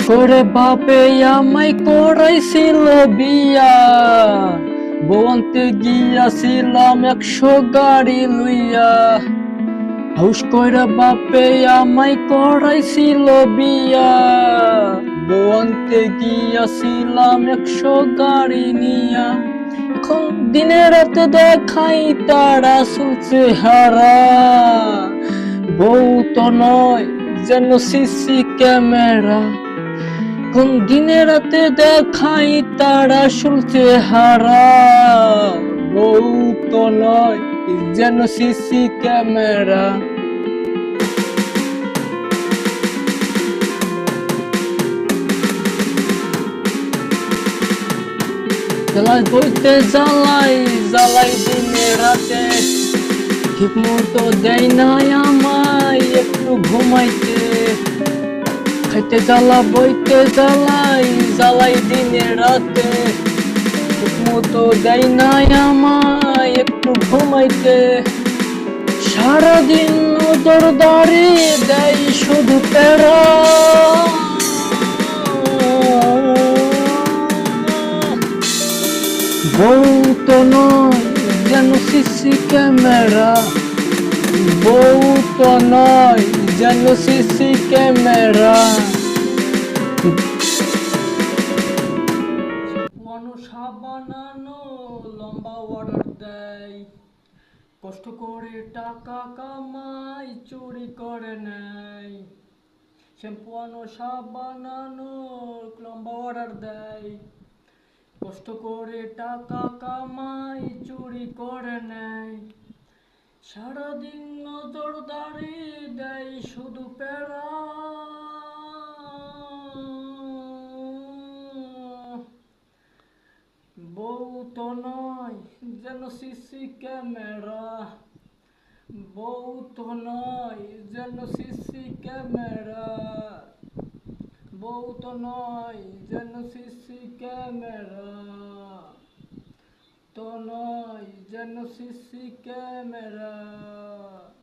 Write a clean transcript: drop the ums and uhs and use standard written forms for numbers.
করে বাপে আমায় করাইছিল বিয়া, বউ আনতে গিয়াছিলাম 100 গাড়ি লইয়া। হাউস কইরা বাপে আমায় করাইছিল বিয়া, বউ আনতে গিয়াছিলাম 100 গাড়ি নিয়া। এখন দিনে রাতে দেখাই তারা চলছে হারা, বউ তো নয় যেন সিসি ক্যামেরা। কোন দিনে রাতে দেখাই তারা শুনছে হারা, বউ তো নয় যেন সিসি ক্যামেরা। জ্বালাই বইতে জ্বালাই জ্বালাই দিনে রাতে, ঠিক মতো দেয় নাই আমায় একটু ঘুমাইতে। খাইতে জ্বালা বইতে জ্বালাই জ্বালাই দিনে রাতে, ঠিক মতো দেয় নাই আমায় একটু ঘুমাইতে। সারাদিন নজর দাঁড়িয়ে দেয় শুধু প্যারা, বউ তো নয় যেন সিসি ক্যামেরা, বউ তো নয় যেন সিসি ক্যামেরা। মানুষ বানানো লম্বা অর্ডার দেয়, কষ্ট করে টাকা কামাই চুরি করে নেয়। শ্যাম্পু আনো সাবান আনো লম্বা অর্ডার দেয়, কষ্ট করে টাকা কামাই চুরি করে নেয়। সারাদিন নজর দাঁড়িয়ে দেয় শুধু প্যারা, বউ তো নয় যেন সিসি ক্যামেরা, বউ তো নয় যেন সিসি ক্যামেরা, বউ তো নয় যেন সিসি ক্যামেরা, তো নয় যেন সিসি ক্যামেরা।